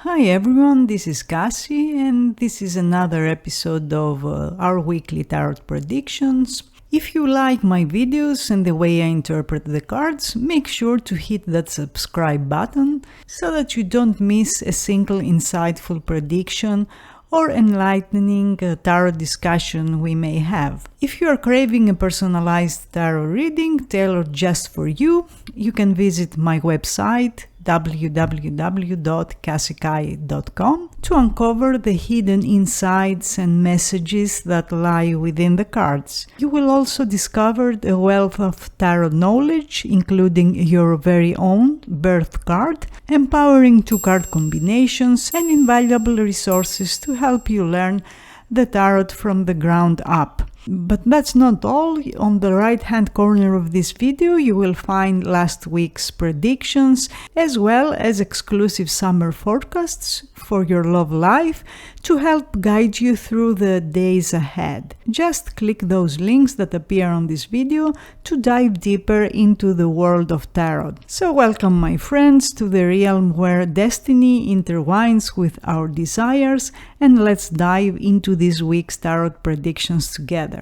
Hi everyone, this is Kassie and this is another episode of our weekly tarot predictions. If you like my videos and the way I interpret the cards, make sure to hit that subscribe button so that you don't miss a single insightful prediction or enlightening tarot discussion we may have. If you are craving a personalized tarot reading tailored just for you, you can visit my website www.kassie.com to uncover the hidden insights and messages that lie within the cards. You will also discover a wealth of tarot knowledge, including your very own birth card, empowering two-card combinations, and invaluable resources to help you learn the tarot from the ground up. But that's not all. On the right hand corner of this video you will find last week's predictions as well as exclusive summer forecasts for your love life to help guide you through the days ahead. Just click those links that appear on this video to dive deeper into the world of tarot. So welcome my friends to the realm where destiny intertwines with our desires, and let's dive into this week's tarot predictions together.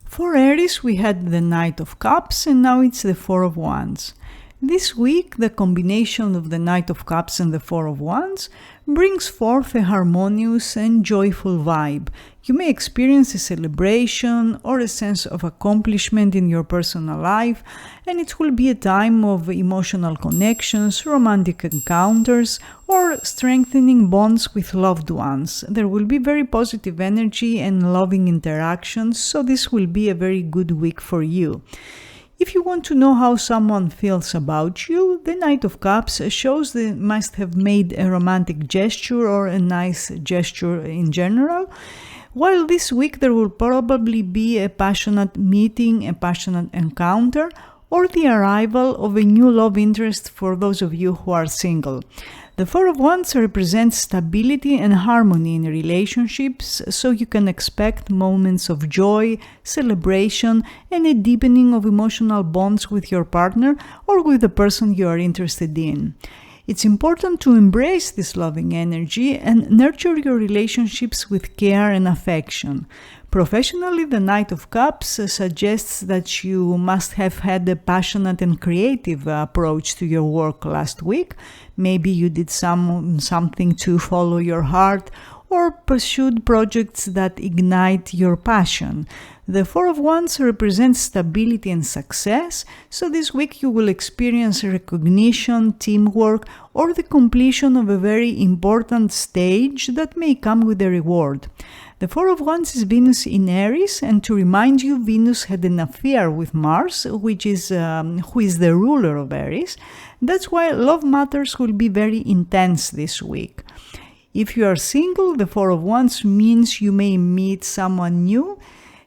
For Aries, we had the Knight of Cups and now it's the Four of Wands. This week, the combination of the Knight of Cups and the Four of Wands brings forth a harmonious and joyful vibe. You may experience a celebration or a sense of accomplishment in your personal life, and it will be a time of emotional connections, romantic encounters, or strengthening bonds with loved ones. There will be very positive energy and loving interactions, so this will be a very good week for you. If you want to know how someone feels about you, the Knight of Cups shows they must have made a romantic gesture or a nice gesture in general, while this week there will probably be a passionate meeting, a passionate encounter, or the arrival of a new love interest for those of you who are single. The Four of Wands represents stability and harmony in relationships, so you can expect moments of joy, celebration, and a deepening of emotional bonds with your partner or with the person you are interested in. It's important to embrace this loving energy and nurture your relationships with care and affection. Professionally, the Knight of Cups suggests that you must have had a passionate and creative approach to your work last week. Maybe you did something to follow your heart or pursued projects that ignite your passion. The Four of Wands represents stability and success, so this week you will experience recognition, teamwork, or the completion of a very important stage that may come with a reward. The Four of Wands is Venus in Aries, and to remind you, Venus had an affair with Mars, who is the ruler of Aries. That's why love matters will be very intense this week. If you are single, the Four of Wands means you may meet someone new,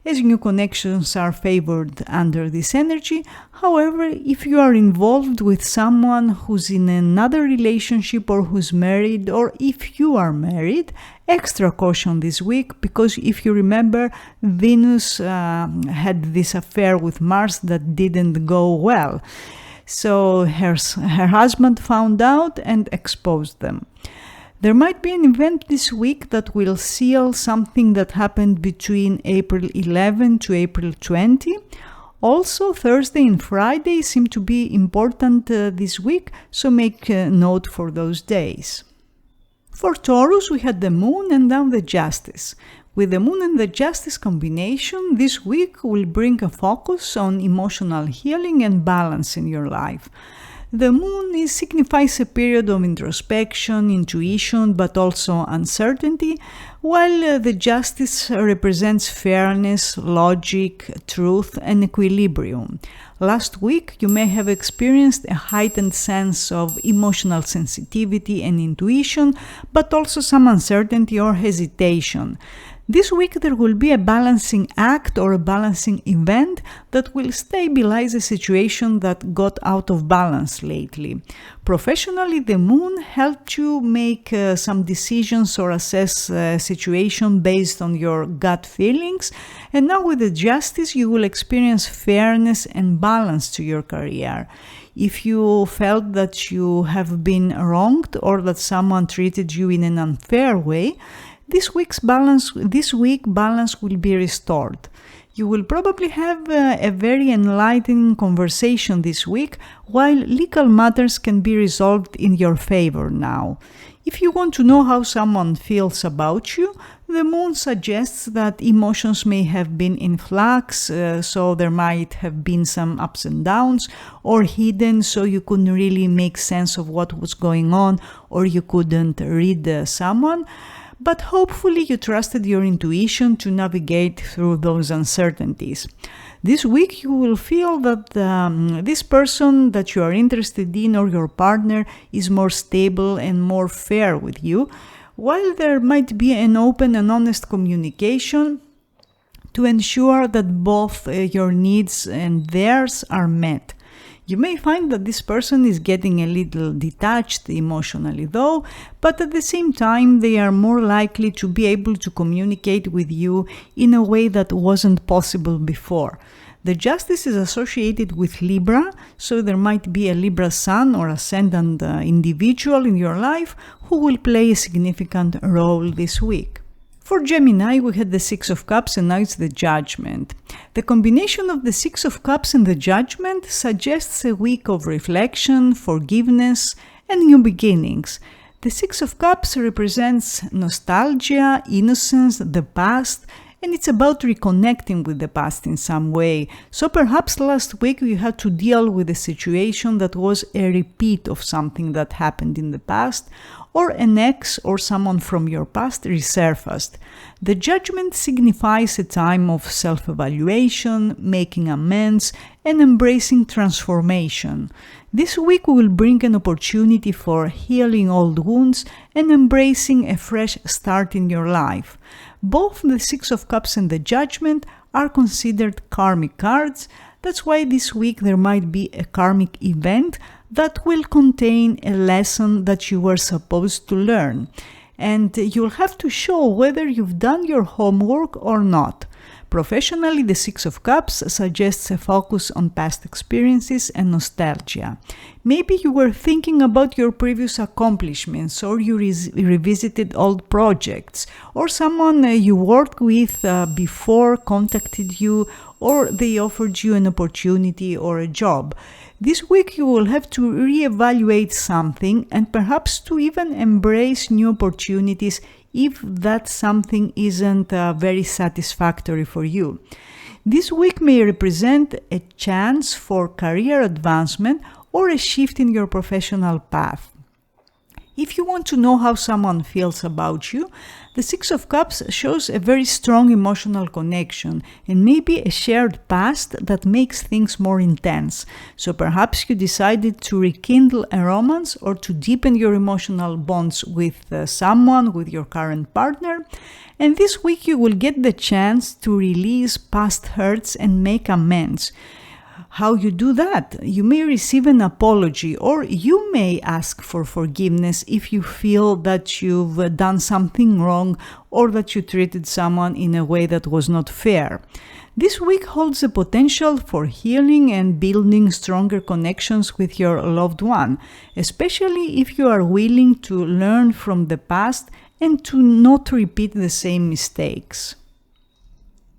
as new connections are favored under this energy. However, if you are involved with someone who's in another relationship or who's married, or if you are married, extra caution this week, because if you remember, Venus had this affair with Mars that didn't go well. So her husband found out and exposed them. There might be an event this week that will seal something that happened between April 11 to April 20. Also, Thursday and Friday seem to be important this week, so make a note for those days. For Taurus, we had the Moon and now the Justice. With the Moon and the Justice combination, this week will bring a focus on emotional healing and balance in your life. The Moon signifies a period of introspection, intuition, but also uncertainty, while the Justice represents fairness, logic, truth, and equilibrium. Last week, you may have experienced a heightened sense of emotional sensitivity and intuition, but also some uncertainty or hesitation. This week there will be a balancing act or a balancing event that will stabilize a situation that got out of balance lately. Professionally, the moon helped you make some decisions or assess a situation based on your gut feelings, and now with the justice you will experience fairness and balance to your career. If you felt that you have been wronged or that someone treated you in an unfair way, this week balance will be restored. You will probably have a very enlightening conversation this week, while legal matters can be resolved in your favor now. If you want to know how someone feels about you, the moon suggests that emotions may have been in flux, so there might have been some ups and downs, or hidden, so you couldn't really make sense of what was going on, or you couldn't read someone. But hopefully you trusted your intuition to navigate through those uncertainties. This week you will feel that this person that you are interested in or your partner is more stable and more fair with you, while there might be an open and honest communication to ensure that both your needs and theirs are met. You may find that this person is getting a little detached emotionally though, but at the same time they are more likely to be able to communicate with you in a way that wasn't possible before. The justice is associated with Libra, so there might be a Libra sun or ascendant individual in your life who will play a significant role this week. For Gemini, we had the Six of Cups and now it's the Judgment. The combination of the Six of Cups and the Judgment suggests a week of reflection, forgiveness, and new beginnings. The Six of Cups represents nostalgia, innocence, the past, and it's about reconnecting with the past in some way. So perhaps last week you had to deal with a situation that was a repeat of something that happened in the past, or an ex or someone from your past resurfaced. The Judgment signifies a time of self-evaluation, making amends, and embracing transformation. This week will bring an opportunity for healing old wounds and embracing a fresh start in your life. Both the Six of Cups and the Judgment are considered karmic cards. That's why this week there might be a karmic event that will contain a lesson that you were supposed to learn. And you'll have to show whether you've done your homework or not. Professionally, the Six of Cups suggests a focus on past experiences and nostalgia. Maybe you were thinking about your previous accomplishments, or you revisited old projects, or someone you worked with before contacted you, or they offered you an opportunity or a job. This week you will have to reevaluate something and perhaps to even embrace new opportunities if that something isn't very satisfactory for you. This week may represent a chance for career advancement or a shift in your professional path. If you want to know how someone feels about you, the Six of Cups shows a very strong emotional connection and maybe a shared past that makes things more intense. So perhaps you decided to rekindle a romance or to deepen your emotional bonds with someone, with your current partner. And this week you will get the chance to release past hurts and make amends. How you do that? You may receive an apology, or you may ask for forgiveness if you feel that you've done something wrong or that you treated someone in a way that was not fair. This week holds the potential for healing and building stronger connections with your loved one, especially if you are willing to learn from the past and to not repeat the same mistakes.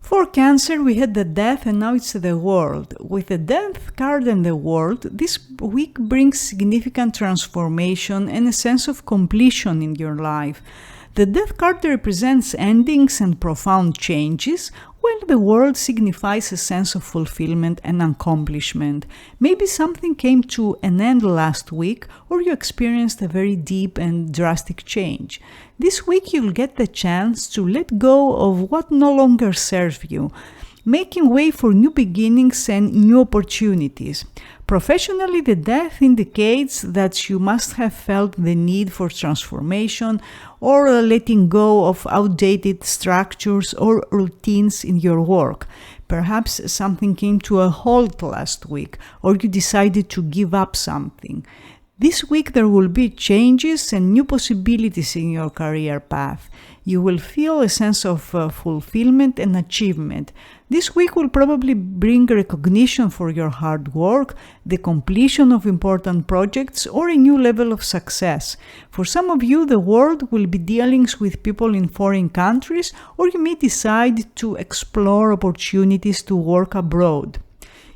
For Cancer, we had the Death and now it's the World. With the Death card and the World, this week brings significant transformation and a sense of completion in your life. The Death card represents endings and profound changes, while the World signifies a sense of fulfillment and accomplishment. Maybe something came to an end last week, or you experienced a very deep and drastic change. This week you'll get the chance to let go of what no longer serves you. making way for new beginnings and new opportunities. Professionally, the Death indicates that you must have felt the need for transformation or letting go of outdated structures or routines in your work. Perhaps something came to a halt last week, or you decided to give up something. This week there will be changes and new possibilities in your career path. You will feel a sense of fulfillment and achievement. This week will probably bring recognition for your hard work, the completion of important projects, or a new level of success. For some of you, the world will be dealings with people in foreign countries, or you may decide to explore opportunities to work abroad.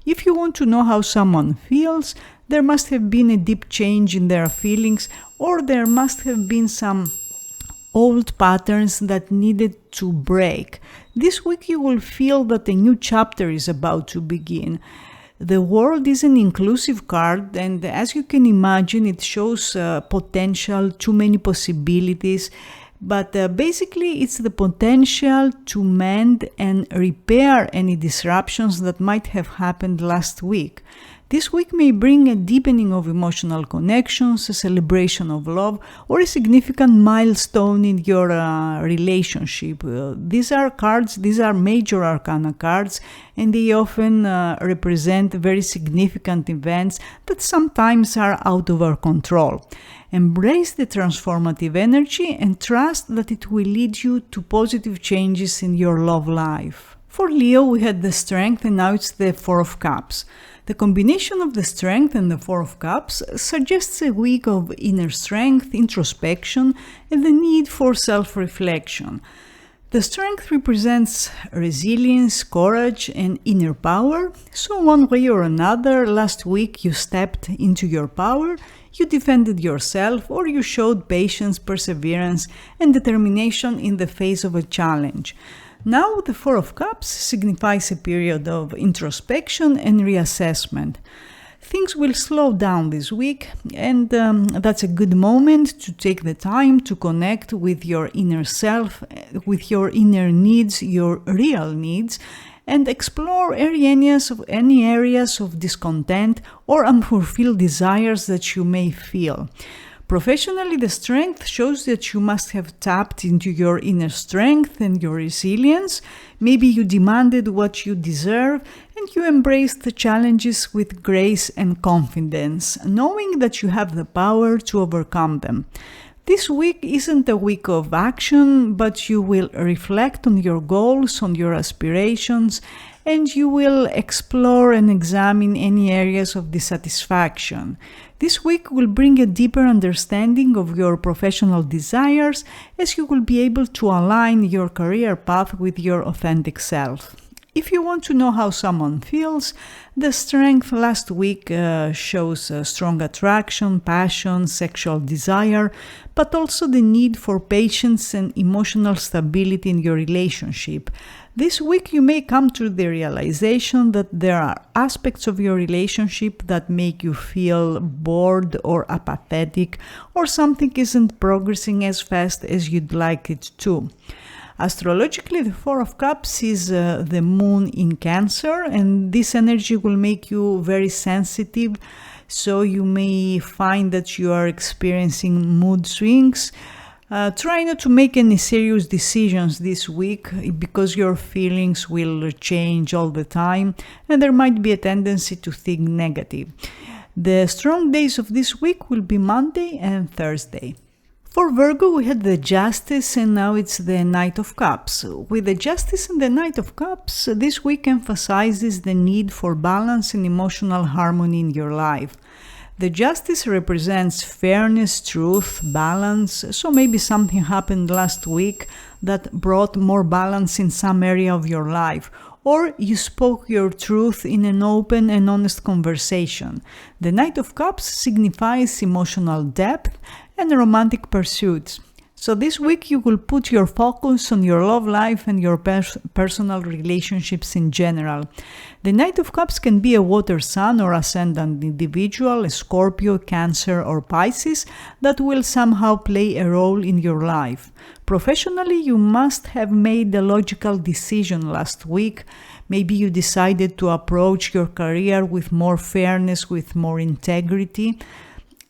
If you want to know how someone feels, there must have been a deep change in their feelings, or there must have been some old patterns that needed to break. This week you will feel that a new chapter is about to begin. The world is an inclusive card, and as you can imagine, it shows potential, too many possibilities. But basically, it's the potential to mend and repair any disruptions that might have happened last week. This week may bring a deepening of emotional connections, a celebration of love, or a significant milestone in your relationship. These are major arcana cards, and they often represent very significant events that sometimes are out of our control. Embrace the transformative energy and trust that it will lead you to positive changes in your love life. For Leo, we had the Strength, and now it's the Four of Cups. The combination of the Strength and the Four of Cups suggests a week of inner strength, introspection, and the need for self-reflection. The Strength represents resilience, courage, and inner power. So one way or another, last week you stepped into your power, you defended yourself, or you showed patience, perseverance, and determination in the face of a challenge. Now, the Four of Cups signifies a period of introspection and reassessment. Things will slow down this week, and that's a good moment to take the time to connect with your inner self, with your inner needs, your real needs, and explore any areas of discontent or unfulfilled desires that you may feel. Professionally, the Strength shows that you must have tapped into your inner strength and your resilience. Maybe you demanded what you deserve and you embraced the challenges with grace and confidence, knowing that you have the power to overcome them. This week isn't a week of action, but you will reflect on your goals, on your aspirations, and you will explore and examine any areas of dissatisfaction. This week will bring a deeper understanding of your professional desires, as you will be able to align your career path with your authentic self. If you want to know how someone feels, the Strength last week shows strong attraction, passion, sexual desire, but also the need for patience and emotional stability in your relationship. This week you may come to the realization that there are aspects of your relationship that make you feel bored or apathetic, or something isn't progressing as fast as you'd like it to. Astrologically, the Four of Cups is the moon in Cancer, and this energy will make you very sensitive, so you may find that you are experiencing mood swings. Try not to make any serious decisions this week because your feelings will change all the time and there might be a tendency to think negative. The strong days of this week will be Monday and Thursday. For Virgo, we had the Justice and now it's the Knight of Cups. With the Justice and the Knight of Cups, this week emphasizes the need for balance and emotional harmony in your life. The Justice represents fairness, truth, balance, so maybe something happened last week that brought more balance in some area of your life, or you spoke your truth in an open and honest conversation. The Knight of Cups signifies emotional depth and romantic pursuits. So this week you will put your focus on your love life and your personal relationships in general. The Knight of Cups can be a water sign or ascendant individual, a Scorpio, Cancer, or Pisces that will somehow play a role in your life. Professionally, you must have made a logical decision last week. Maybe you decided to approach your career with more fairness, with more integrity.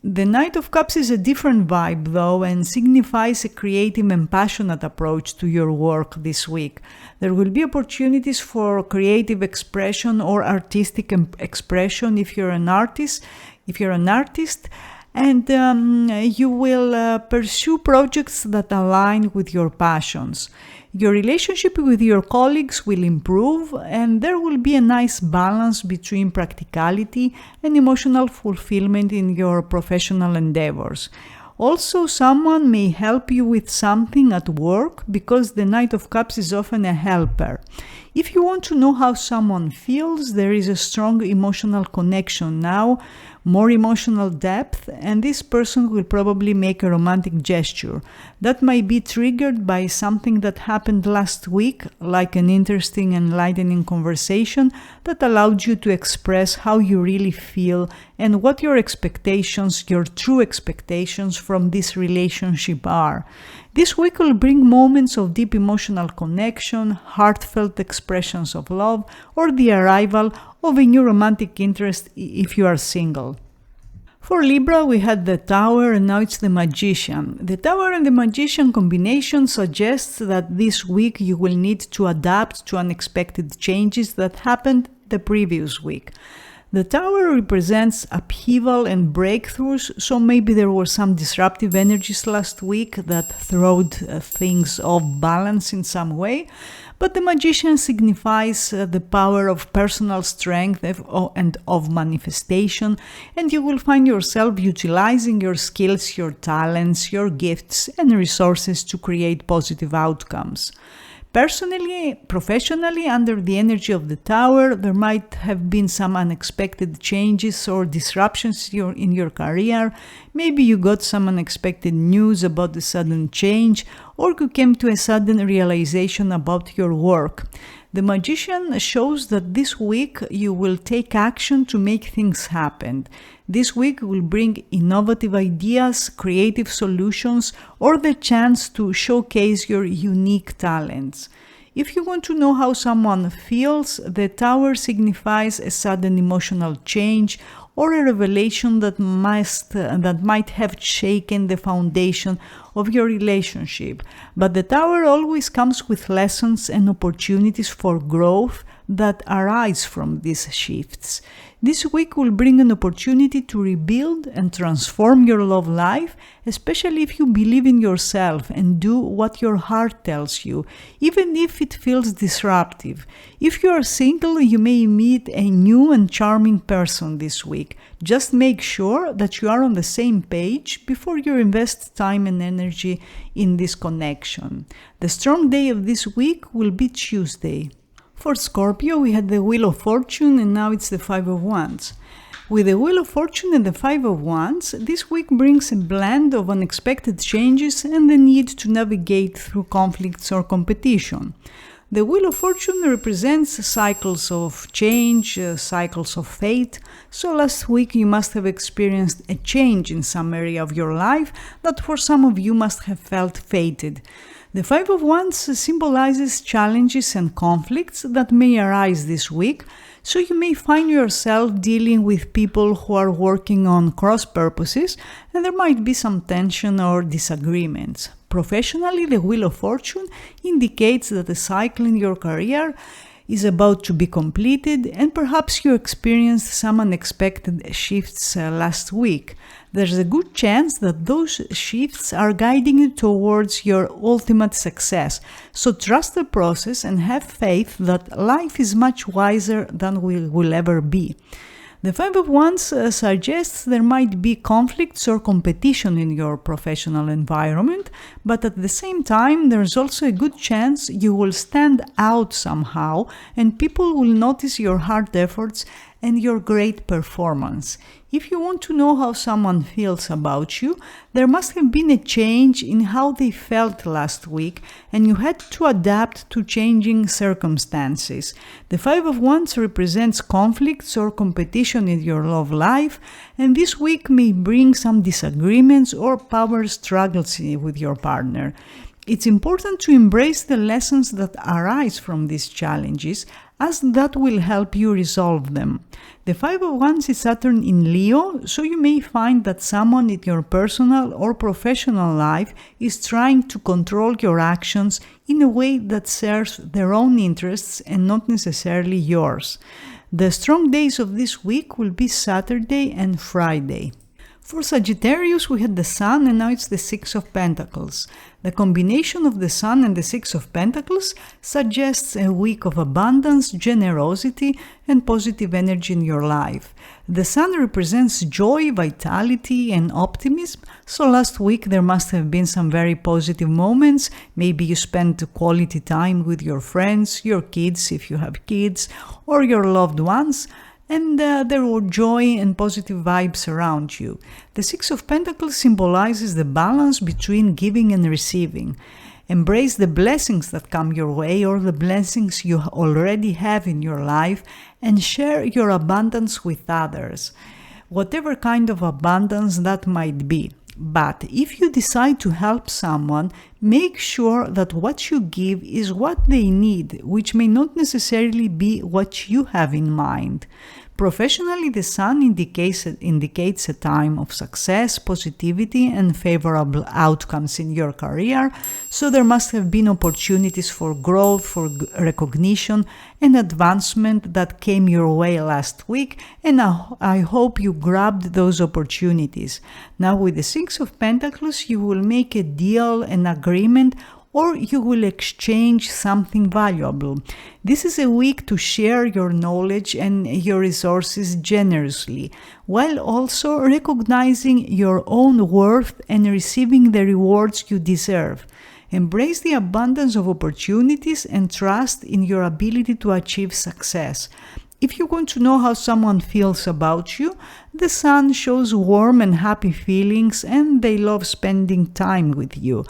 The Knight of Cups is a different vibe though, and signifies a creative and passionate approach to your work this week. There will be opportunities for creative expression or artistic expression if you're an artist. And you will pursue projects that align with your passions. Your relationship with your colleagues will improve, and there will be a nice balance between practicality and emotional fulfillment in your professional endeavors. Also, someone may help you with something at work because the Knight of Cups is often a helper. If you want to know how someone feels, there is a strong emotional connection now, more emotional depth, and this person will probably make a romantic gesture. That might be triggered by something that happened last week, like an interesting, enlightening conversation that allowed you to express how you really feel and what your expectations, your true expectations from this relationship are. This week will bring moments of deep emotional connection, heartfelt expressions of love, or the arrival of a new romantic interest if you are single. For Libra, we had the Tower and now it's the Magician. The Tower and the Magician combination suggests that this week you will need to adapt to unexpected changes that happened the previous week. The Tower represents upheaval and breakthroughs, so maybe there were some disruptive energies last week that throwed things off balance in some way. But the Magician signifies the power of personal strength and of manifestation, and you will find yourself utilizing your skills, your talents, your gifts, and resources to create positive outcomes. Personally, professionally, under the energy of the Tower, there might have been some unexpected changes or disruptions in your career. Maybe you got some unexpected news about a sudden change, or you came to a sudden realization about your work. The Magician shows that this week you will take action to make things happen. This week will bring innovative ideas, creative solutions, or the chance to showcase your unique talents. If you want to know how someone feels, the Tower signifies a sudden emotional change or a revelation that might have shaken the foundation of your relationship. But the Tower always comes with lessons and opportunities for growth that arise from these shifts. This week will bring an opportunity to rebuild and transform your love life, especially if you believe in yourself and do what your heart tells you, even if it feels disruptive. If you are single, you may meet a new and charming person this week. Just make sure that you are on the same page before you invest time and energy in this connection. The strong day of this week will be Tuesday. For Scorpio, we had the Wheel of Fortune and now it's the Five of Wands. With the Wheel of Fortune and the Five of Wands, this week brings a blend of unexpected changes and the need to navigate through conflicts or competition. The Wheel of Fortune represents cycles of change, cycles of fate, so last week you must have experienced a change in some area of your life that for some of you must have felt fated. The Five of Wands symbolizes challenges and conflicts that may arise this week, so you may find yourself dealing with people who are working on cross purposes, and there might be some tension or disagreements. Professionally, the Wheel of Fortune indicates that a cycle in your career is about to be completed, and perhaps you experienced some unexpected shifts last week. There's a good chance that those shifts are guiding you towards your ultimate success. So trust the process and have faith that life is much wiser than we will ever be. The Five of Wands suggests there might be conflicts or competition in your professional environment, but at the same time, there's also a good chance you will stand out somehow and people will notice your hard efforts and your great performance. If you want to know how someone feels about you, there must have been a change in how they felt last week, and you had to adapt to changing circumstances. The Five of Wands represents conflicts or competition in your love life, and this week may bring some disagreements or power struggles with your partner. It's important to embrace the lessons that arise from these challenges, as that will help you resolve them. The Five of Wands is Saturn in Leo, so you may find that someone in your personal or professional life is trying to control your actions in a way that serves their own interests and not necessarily yours. The strong days of this week will be Saturday and Friday. For Sagittarius, we had the Sun and now it's the Six of Pentacles. The combination of the Sun and the Six of Pentacles suggests a week of abundance, generosity, and positive energy in your life. The Sun represents joy, vitality, and optimism, so last week there must have been some very positive moments. Maybe you spent quality time with your friends, your kids if you have kids, or your loved ones, and there were joy and positive vibes around you. The Six of Pentacles symbolizes the balance between giving and receiving. Embrace the blessings that come your way or the blessings you already have in your life and share your abundance with others, whatever kind of abundance that might be. But if you decide to help someone, make sure that what you give is what they need, which may not necessarily be what you have in mind. Professionally, the Sun indicates a time of success, positivity, and favorable outcomes in your career, so there must have been opportunities for growth, for recognition, and advancement that came your way last week, and I hope you grabbed those opportunities. Now, with the Six of Pentacles, you will make a deal, an agreement, or you will exchange something valuable. This is a week to share your knowledge and your resources generously, while also recognizing your own worth and receiving the rewards you deserve. Embrace the abundance of opportunities and trust in your ability to achieve success. If you want to know how someone feels about you, the Sun shows warm and happy feelings and they love spending time with you.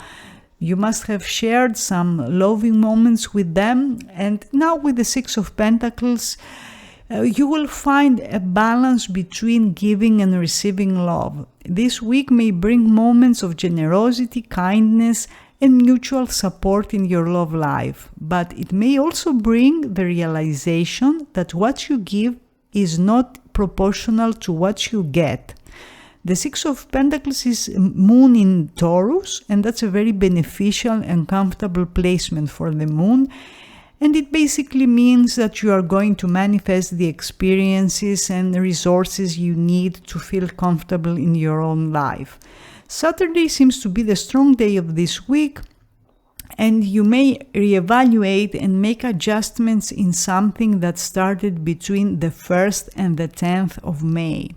You must have shared some loving moments with them, and now with the Six of Pentacles, you will find a balance between giving and receiving love. This week may bring moments of generosity, kindness, and mutual support in your love life, but it may also bring the realization that what you give is not proportional to what you get. The Six of Pentacles is Moon in Taurus, and that's a very beneficial and comfortable placement for the Moon. And it basically means that you are going to manifest the experiences and the resources you need to feel comfortable in your own life. Saturday seems to be the strong day of this week, and you may reevaluate and make adjustments in something that started between the 1st and the 10th of May.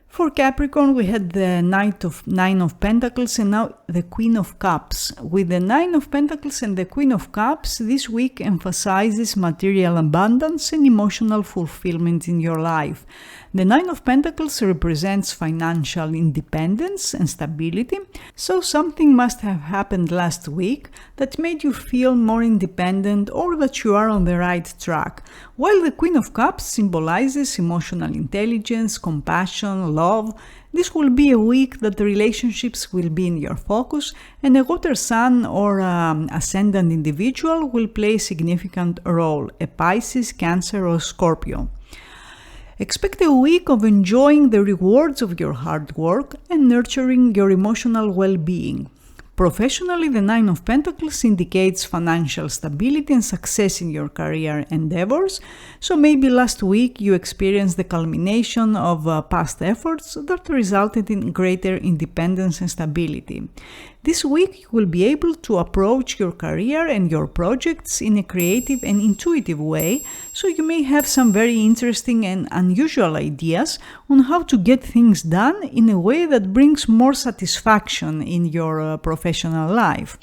For Capricorn, we had the Nine of Pentacles and now the Queen of Cups. With the Nine of Pentacles and the Queen of Cups, this week emphasizes material abundance and emotional fulfillment in your life. The Nine of Pentacles represents financial independence and stability, so something must have happened last week that made you feel more independent or that you are on the right track. While the Queen of Cups symbolizes emotional intelligence, compassion, love, this will be a week that the relationships will be in your focus, and a water sign or ascendant individual will play a significant role, a Pisces, Cancer, or Scorpio. Expect a week of enjoying the rewards of your hard work and nurturing your emotional well-being. Professionally, the Nine of Pentacles indicates financial stability and success in your career endeavors, so maybe last week you experienced the culmination of past efforts that resulted in greater independence and stability. This week you will be able to approach your career and your projects in a creative and intuitive way, so you may have some very interesting and unusual ideas on how to get things done in a way that brings more satisfaction in your professional life.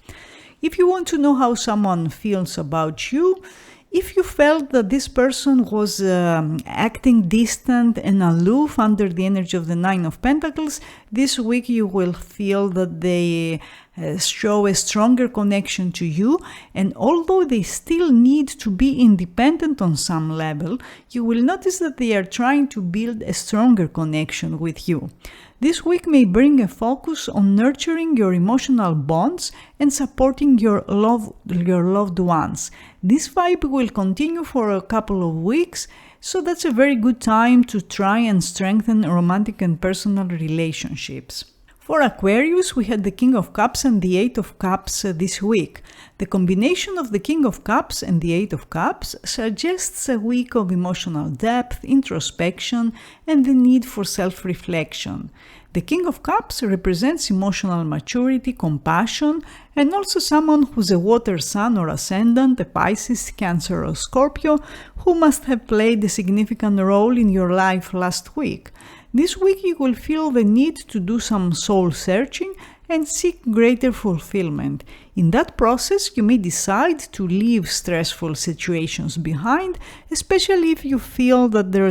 If you want to know how someone feels about you, if you felt that this person was acting distant and aloof under the energy of the Nine of Pentacles, this week you will feel that they show a stronger connection to you, and although they still need to be independent on some level, you will notice that they are trying to build a stronger connection with you. This week may bring a focus on nurturing your emotional bonds and supporting your loved ones. This vibe will continue for a couple of weeks, so that's a very good time to try and strengthen romantic and personal relationships. For Aquarius, we had the King of Cups and the Eight of Cups this week. The combination of the King of Cups and the Eight of Cups suggests a week of emotional depth, introspection, and the need for self-reflection. The King of Cups represents emotional maturity, compassion, and also someone who's a water sign or ascendant, a Pisces, Cancer, or Scorpio, who must have played a significant role in your life last week. This week you will feel the need to do some soul searching and seek greater fulfillment. In that process, you may decide to leave stressful situations behind, especially if you feel that there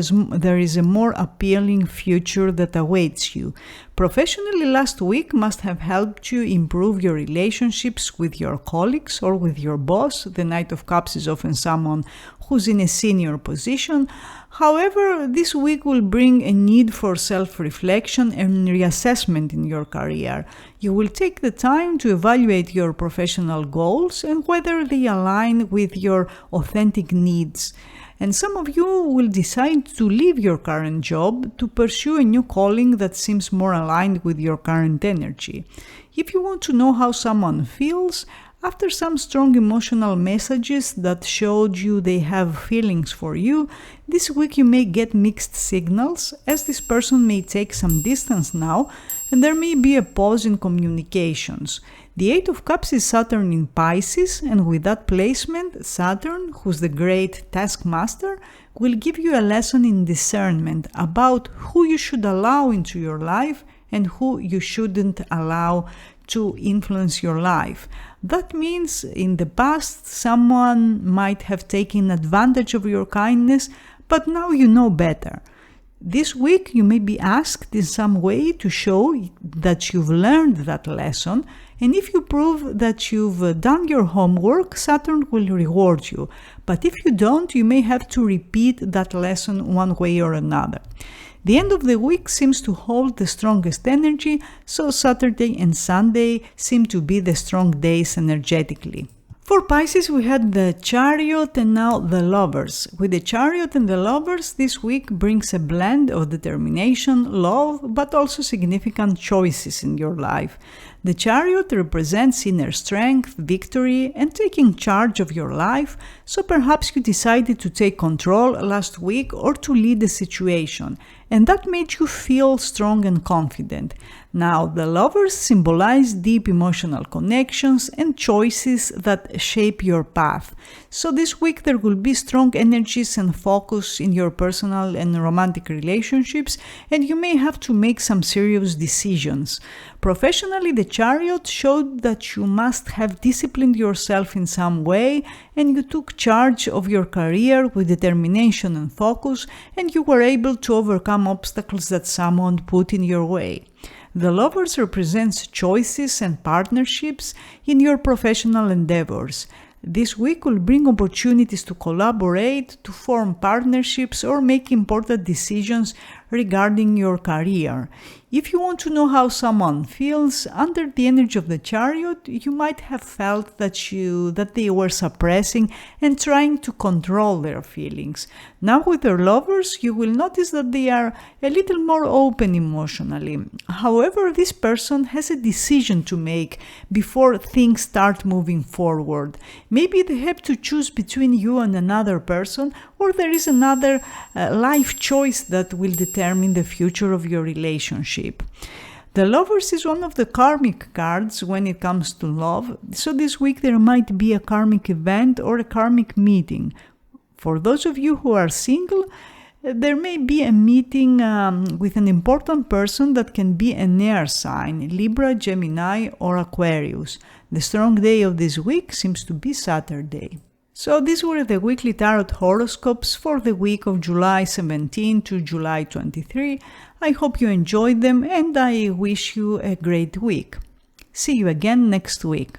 is a more appealing future that awaits you. Professionally, last week must have helped you improve your relationships with your colleagues or with your boss. The Knight of Cups is often someone who's in a senior position. However, this week will bring a need for self-reflection and reassessment in your career. You will take the time to evaluate your professional goals and whether they align with your authentic needs. And some of you will decide to leave your current job to pursue a new calling that seems more aligned with your current energy. If you want to know how someone feels, after some strong emotional messages that showed you they have feelings for you, this week you may get mixed signals, as this person may take some distance now, and there may be a pause in communications. The Eight of Cups is Saturn in Pisces, and with that placement, Saturn, who's the great taskmaster, will give you a lesson in discernment about who you should allow into your life and who you shouldn't allow to influence your life. That means in the past someone might have taken advantage of your kindness, but now you know better. This week you may be asked in some way to show that you've learned that lesson, and if you prove that you've done your homework, Saturn will reward you. But if you don't, you may have to repeat that lesson one way or another. The end of the week seems to hold the strongest energy, so Saturday and Sunday seem to be the strong days energetically. For Pisces, we had the Chariot and now the Lovers. With the Chariot and the Lovers, this week brings a blend of determination, love, but also significant choices in your life. The Chariot represents inner strength, victory, and taking charge of your life, so perhaps you decided to take control last week or to lead a situation, and that made you feel strong and confident. Now, the Lovers symbolize deep emotional connections and choices that shape your path. So this week there will be strong energies and focus in your personal and romantic relationships, and you may have to make some serious decisions. Professionally, the Chariot showed that you must have disciplined yourself in some way, and you took charge of your career with determination and focus, and you were able to overcome obstacles that someone put in your way. The Lovers represents choices and partnerships in your professional endeavors. This week will bring opportunities to collaborate, to form partnerships, or make important decisions regarding your career. If you want to know how someone feels, under the energy of the Chariot, you might have felt that they were suppressing and trying to control their feelings. Now with their Lovers, you will notice that they are a little more open emotionally. However, this person has a decision to make before things start moving forward. Maybe they have to choose between you and another person, or there is another life choice that will determine the future of your relationship. The Lovers is one of the karmic cards when it comes to love, so this week there might be a karmic event or a karmic meeting. For those of you who are single, there may be a meeting with an important person that can be an air sign, Libra, Gemini, or Aquarius. The strong day of this week seems to be Saturday. So these were the weekly tarot horoscopes for the week of July 17 to July 23. I hope you enjoyed them and I wish you a great week. See you again next week.